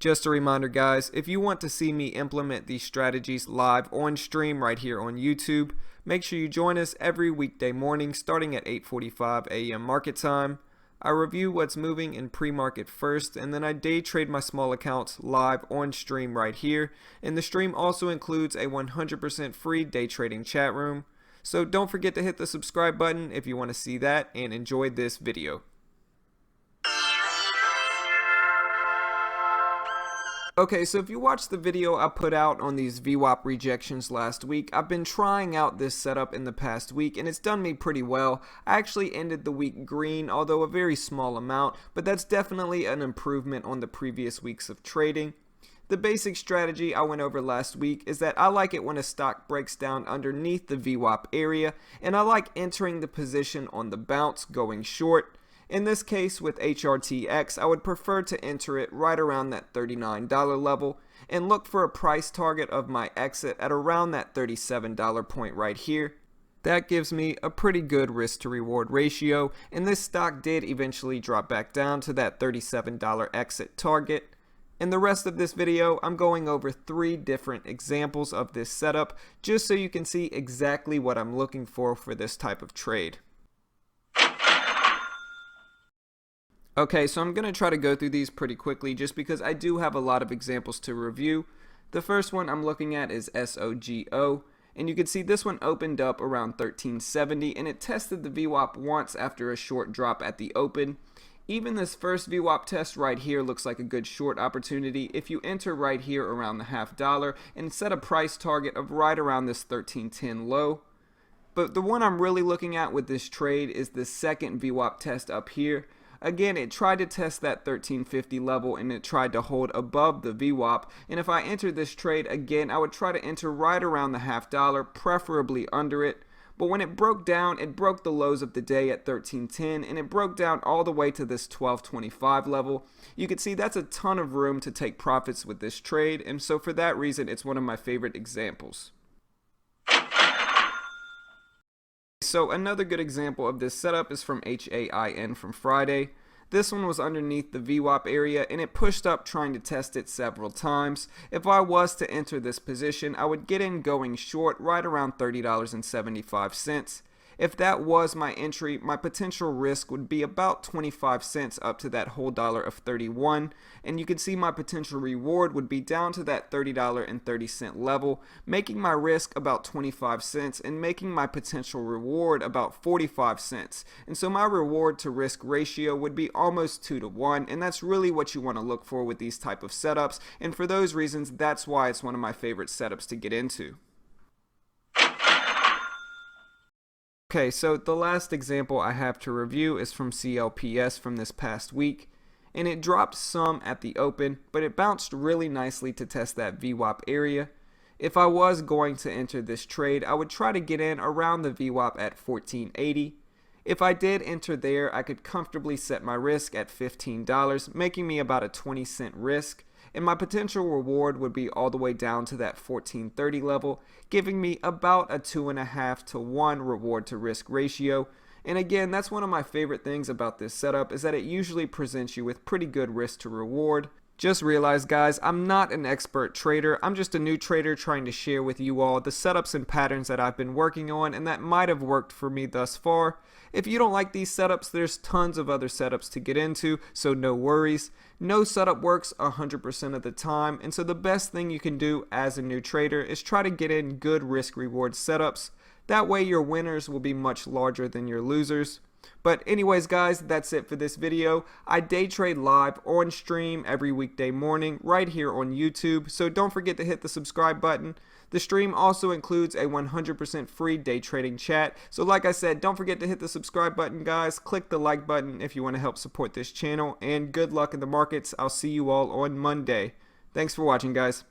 Just a reminder guys, if you want to see me implement these strategies live on stream right here on YouTube, make sure you join us every weekday morning starting at 8:45 a.m. market time. I review what's moving in pre-market first, and then I day trade my small accounts live on stream right here. And the stream also includes a 100% free day trading chat room. So don't forget to hit the subscribe button if you want to see that, and enjoy this video. Okay, so if you watched the video I put out on these VWAP rejections last week, I've been trying out this setup in the past week and it's done me pretty well. I actually ended the week green, although a very small amount, but that's definitely an improvement on the previous weeks of trading. The basic strategy I went over last week is that I like it when a stock breaks down underneath the VWAP area, and I like entering the position on the bounce going short. In this case with HRTX, I would prefer to enter it right around that $39 level and look for a price target of my exit at around that $37 point right here. That gives me a pretty good risk to reward ratio, and this stock did eventually drop back down to that $37 exit target. In the rest of this video, I'm going over 3 different examples of this setup just so you can see exactly what I'm looking for this type of trade. Okay, so I'm going to try to go through these pretty quickly just because I do have a lot of examples to review. The first one I'm looking at is SOGO, and you can see this one opened up around 1370 and it tested the VWAP once after a short drop at the open. Even this first VWAP test right here looks like a good short opportunity if you enter right here around the $0.50 and set a price target of right around this 1310 low. But the one I'm really looking at with this trade is the second VWAP test up here. Again, it tried to test that 1350 level and it tried to hold above the VWAP, and if I enter this trade again, I would try to enter right around the $0.50, preferably under it. But when it broke down, it broke the lows of the day at 1310 and it broke down all the way to this 1225 level. You can see that's a ton of room to take profits with this trade, and so for that reason it's one of my favorite examples. So another good example of this setup is from SHAIN from Friday. This one was underneath the VWAP area and it pushed up trying to test it several times. If I was to enter this position, I would get in going short right around $30.75. If that was my entry, my potential risk would be about 25 cents up to that whole dollar of 31, and you can see my potential reward would be down to that $30.30 level, making my risk about 25 cents and making my potential reward about 45 cents. And so my reward to risk ratio would be almost 2 to 1, and that's really what you want to look for with these type of setups, and for those reasons that's why it's one of my favorite setups to get into. Okay, so the last example I have to review is from SCLPS from this past week, and it dropped some at the open, but it bounced really nicely to test that VWAP area. If I was going to enter this trade, I would try to get in around the VWAP at 1480. If I did enter there, I could comfortably set my risk at $15, making me about a 20-cent risk, and my potential reward would be all the way down to that 1430 level, giving me about a 2.5 to 1 reward to risk ratio. And again, that's one of my favorite things about this setup, is that it usually presents you with pretty good risk to reward. Just realize guys, I'm not an expert trader, I'm just a new trader trying to share with you all the setups and patterns that I've been working on and that might have worked for me thus far. If you don't like these setups, there's tons of other setups to get into, so no worries. No setup works 100% of the time, and so the best thing you can do as a new trader is try to get in good risk reward setups. That way your winners will be much larger than your losers. But anyways guys, that's it for this video. I day trade live on stream every weekday morning right here on YouTube, so don't forget to hit the subscribe button. The stream also includes a 100% free day trading chat, so like I said, don't forget to hit the subscribe button guys, click the like button if you want to help support this channel, and good luck in the markets. I'll see you all on Monday. Thanks for watching guys.